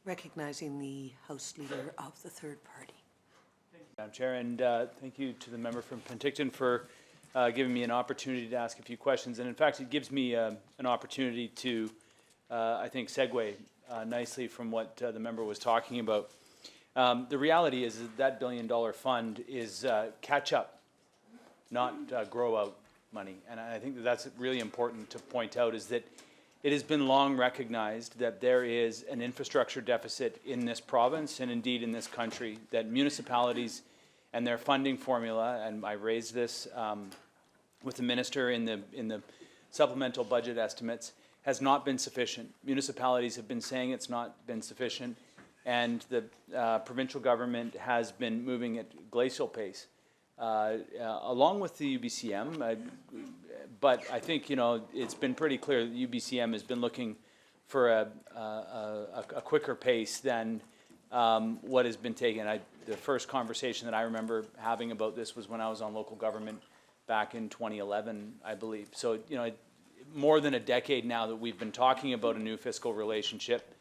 Recognizing the House Leader of the third party. Thank you, Madam Chair, and thank you to the member from Penticton for giving me an opportunity to ask a few questions. And in fact, it gives me an opportunity to, I think, segue nicely from what the member was talking about. The reality is that $1 billion fund is catch-up, not grow-out money. And I think that that's really important to point out, is that it has been long recognized that there is an infrastructure deficit in this province and indeed in this country, that municipalities and their funding formula, and I raised this with the minister in the supplemental budget estimates, has not been sufficient. Municipalities have been saying it's not been sufficient, and the provincial government has been moving at glacial pace, along with the UBCM. But I think, you know, it's been pretty clear that the UBCM has been looking for a quicker pace than what has been taken. The first conversation that I remember having about this was when I was on local government back in 2011, I believe. So, you know, more than a decade now that we've been talking about a new fiscal relationship.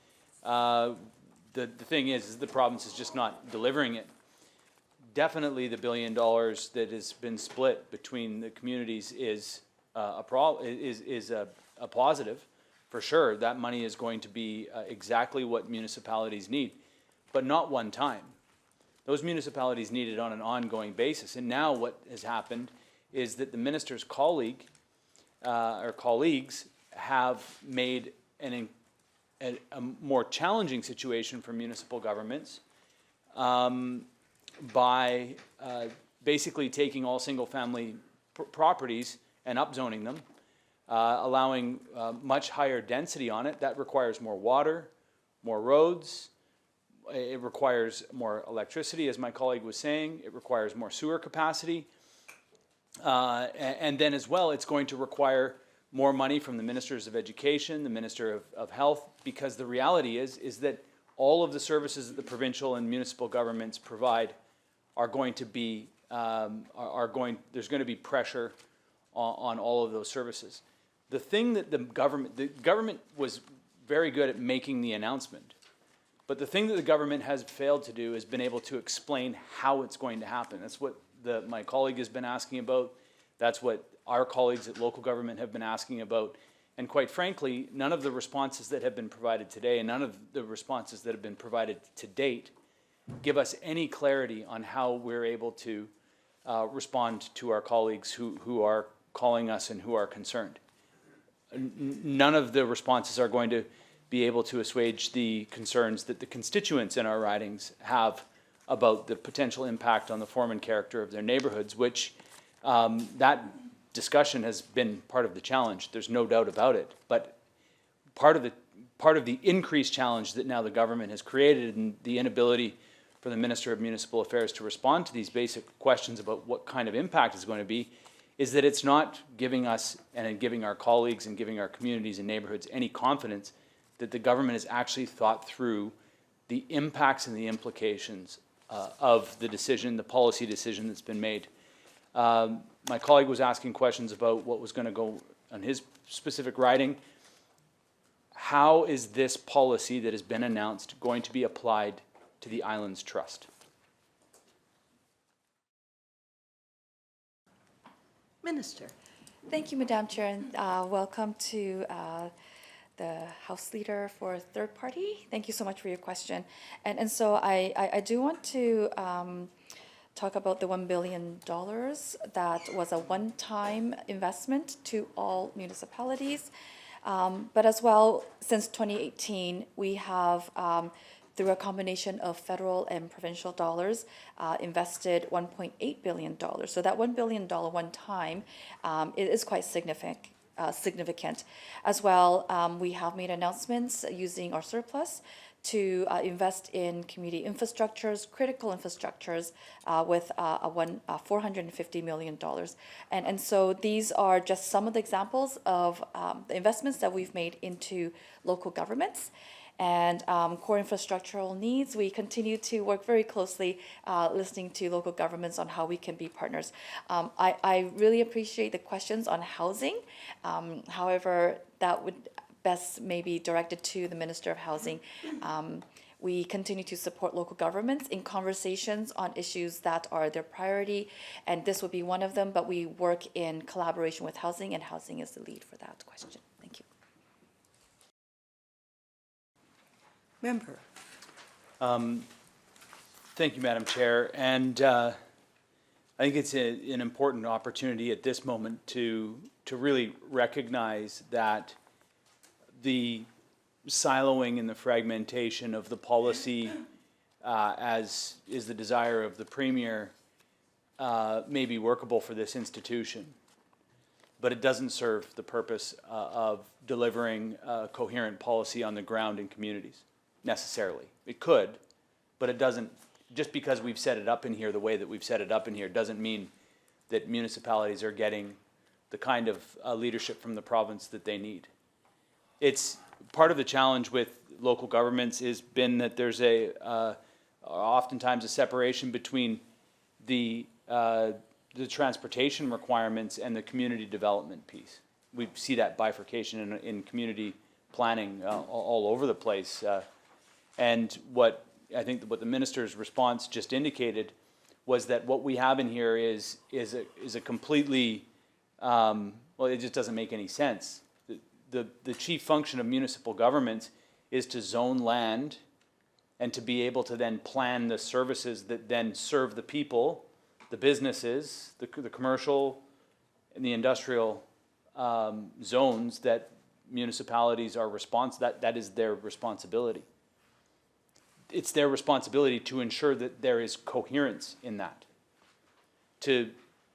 The thing is the province is just not delivering it. Definitely the $1 billion that has been split between the communities is a positive, for sure. That money is going to be exactly what municipalities need, but not one time. Those municipalities need it on an ongoing basis. And now what has happened is that the minister's colleague or colleagues have made a more challenging situation for municipal governments by basically taking all single-family properties and upzoning them, allowing much higher density on it. That requires more water, more roads. It requires more electricity, as my colleague was saying. It requires more sewer capacity. And then as well, it's going to require more money from the Ministers of Education, the Minister of Health, because the reality is that all of the services that the provincial and municipal governments provide are going to be, there's going to be pressure on all of those services. The thing that the government was very good at making the announcement, but the thing that the government has failed to do is been able to explain how it's going to happen. That's what my colleague has been asking about. That's what our colleagues at local government have been asking about. And quite frankly, none of the responses that have been provided today and none of the responses that have been provided to date give us any clarity on how we're able to respond to our colleagues who are calling us and who are concerned. None of the responses are going to be able to assuage the concerns that the constituents in our ridings have about the potential impact on the form and character of their neighborhoods, which that discussion has been part of the challenge. There's no doubt about it. But part of the increased challenge that now the government has created, and the inability for the Minister of Municipal Affairs to respond to these basic questions about what kind of impact is going to be, is that it's not giving us and giving our colleagues and giving our communities and neighborhoods any confidence that the government has actually thought through the impacts and the implications of the decision, the policy decision that's been made. My colleague was asking questions about what was going to go on his specific riding. How is this policy that has been announced going to be applied to the Islands Trust? Minister. Thank you, Madam Chair, and welcome to the House Leader for Third Party. Thank you so much for your question. And so I do want to talk about the $1 billion that was a one-time investment to all municipalities. But as well, since 2018, we have, through a combination of federal and provincial dollars, invested $1.8 billion. So that $1 billion one time is quite significant. As well, we have made announcements using our surplus to invest in community infrastructures, critical infrastructures, with $450 million. And so these are just some of the examples of the investments that we've made into local governments. And core infrastructural needs, we continue to work very closely listening to local governments on how we can be partners. I really appreciate the questions on housing. However, that would best maybe directed to the Minister of Housing. we continue to support local governments in conversations on issues that are their priority, and this would be one of them, but we work in collaboration with housing, and housing is the lead for that question. Thank you. Member. Thank you, Madam Chair. And I think it's an important opportunity at this moment to really recognize that the siloing and the fragmentation of the policy, as is the desire of the Premier, may be workable for this institution, but it doesn't serve the purpose of delivering a coherent policy on the ground in communities, necessarily. It could, but it doesn't. Just because we've set it up in here the way that we've set it up in here doesn't mean that municipalities are getting the kind of leadership from the province that they need. It's part of the challenge with local governments has been that there's oftentimes a separation between the transportation requirements and the community development piece. We see that bifurcation in community planning all over the place. And what I think what the minister's response just indicated was that what we have in here is a completely, well, it just doesn't make any sense. The chief function of municipal government is to zone land and to be able to then plan the services that then serve the people, the businesses, the commercial and the industrial zones that municipalities are that is their responsibility. It's their responsibility to ensure that there is coherence in that. To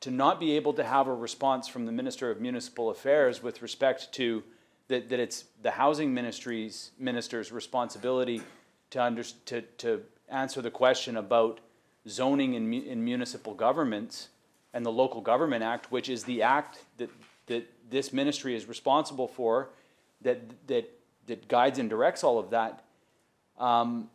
not be able to have a response from the Minister of Municipal Affairs with respect to that it's the housing minister's responsibility to answer the question about zoning in municipal governments and the Local Government Act, which is the act that this ministry is responsible for, that guides and directs all of that. Well,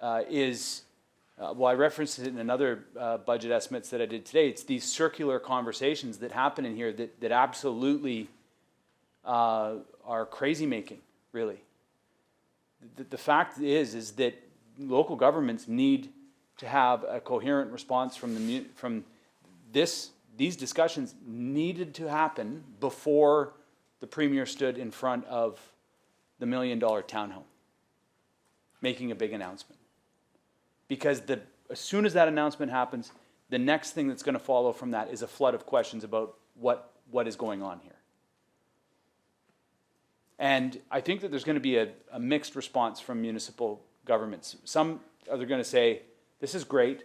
I referenced it in another budget estimates that I did today. It's these circular conversations that happen in here that absolutely are crazy making, really. The fact is that local governments need to have a coherent response from these discussions needed to happen before the Premier stood in front of the $1 million townhome making a big announcement. Because as soon as that announcement happens, the next thing that's going to follow from that is a flood of questions about what is going on here. And I think that there's going to be a mixed response from municipal governments. Some are going to say, this is great.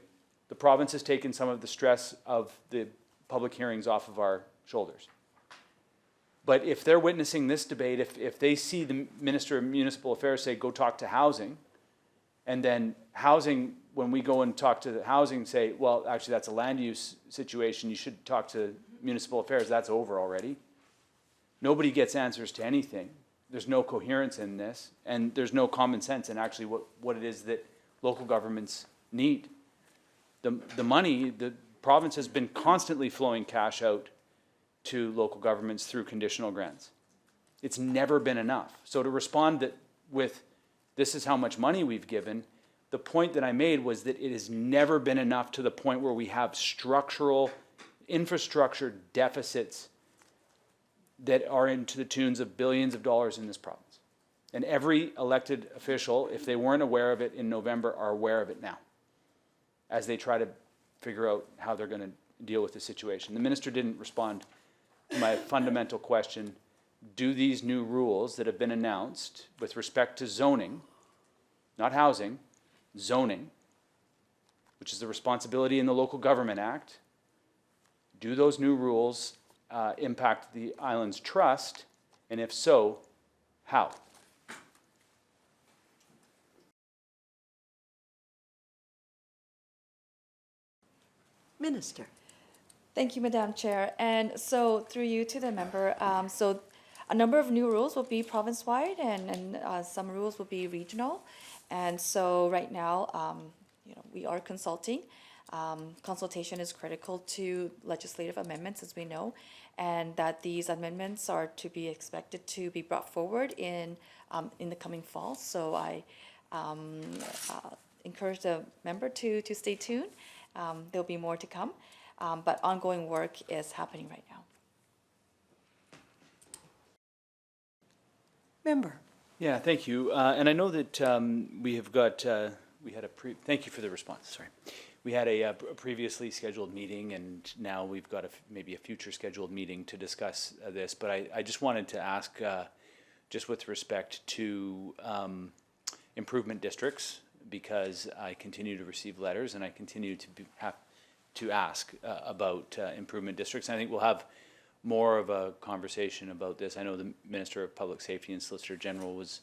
The province has taken some of the stress of the public hearings off of our shoulders. But if they're witnessing this debate, if they see the Minister of Municipal Affairs say, go talk to housing, and then housing, when we go and talk to the housing, say, well, actually that's a land use situation, you should talk to municipal affairs, that's over already. Nobody gets answers to anything. There's no coherence in this, and there's no common sense in actually what it is that local governments need. The money, the province has been constantly flowing cash out to local governments through conditional grants. It's never been enough. So to respond with this is how much money we've given, the point that I made was that it has never been enough to the point where we have structural infrastructure deficits that are into the tunes of billions of dollars in this province. And every elected official, if they weren't aware of it in November, are aware of it now, as they try to figure out how they're going to deal with the situation. The minister didn't respond to my fundamental question: do these new rules that have been announced with respect to zoning, not housing, zoning, which is the responsibility in the Local Government Act, do those new rules impact the island's trust, and if so, how? Minister. Thank you, Madam Chair. And so through you to the member, so a number of new rules will be province-wide, and some rules will be regional. And so right now, we are consulting. Consultation is critical to legislative amendments, as we know, and that these amendments are to be expected to be brought forward in the coming fall. So I encourage the member to stay tuned. There'll be more to come, but ongoing work is happening right now. Member. Yeah, thank you. And I know that we have got, thank you for the response, sorry. We had a previously scheduled meeting, and now we've got maybe a future scheduled meeting to discuss this. But I just wanted to ask, just with respect to improvement districts, because I continue to receive letters and I continue to have to ask about improvement districts. And I think we'll have more of a conversation about this. I know the Minister of Public Safety and Solicitor General was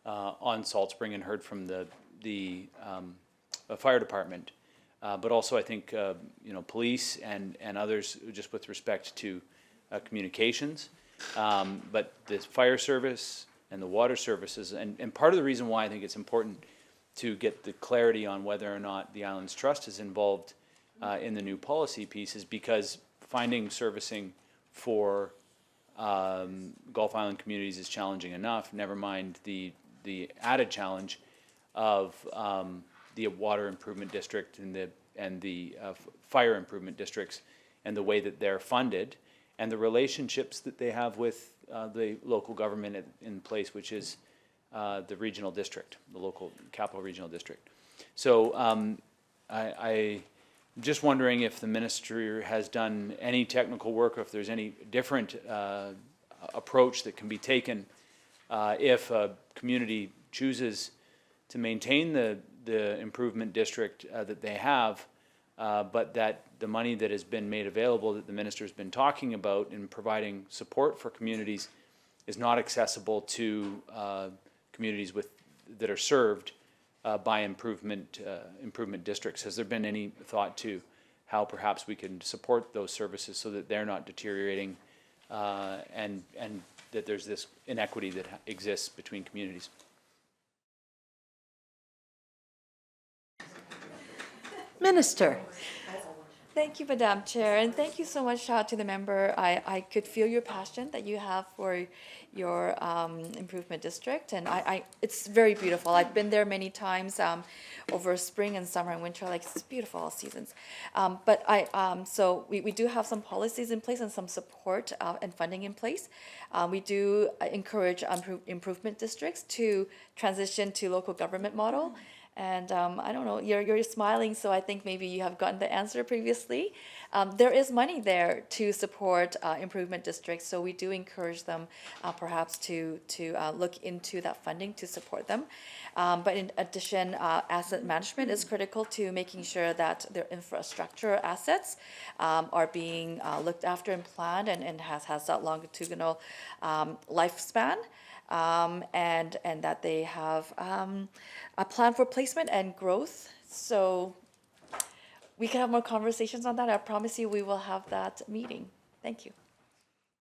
on Salt Spring and heard from the fire department, but also I think police and others just with respect to communications. But the fire service and the water services, and part of the reason why I think it's important to get the clarity on whether or not the Islands Trust is involved in the new policy piece is because finding servicing for Gulf Island communities is challenging enough, never mind the added challenge of the water improvement district and the fire improvement districts and the way that they're funded and the relationships that they have with the local government in place, which is the regional district, the local capital regional district. So I'm just wondering if the ministry has done any technical work, or if there's any different approach that can be taken if a community chooses to maintain the improvement district that they have, but that the money that has been made available that the minister's been talking about in providing support for communities is not accessible to communities that are served by improvement districts. Has there been any thought to how perhaps we can support those services so that they're not deteriorating and that there's this inequity that exists between communities? Minister. Thank you, Madam Chair, and thank you so much to the member. I could feel your passion that you have for your improvement district, and it's very beautiful. I've been there many times over spring and summer and winter. Like, it's beautiful all seasons. But so we do have some policies in place and some support and funding in place. We do encourage improvement districts to transition to local government model. And I don't know, you're smiling, so I think maybe you have gotten the answer previously. There is money there to support improvement districts, so we do encourage them perhaps to look into that funding to support them. But in addition, asset management is critical to making sure that their infrastructure assets are being looked after and planned and has that longitudinal lifespan. And that they have a plan for placement and growth. So we can have more conversations on that. I promise you we will have that meeting. Thank you.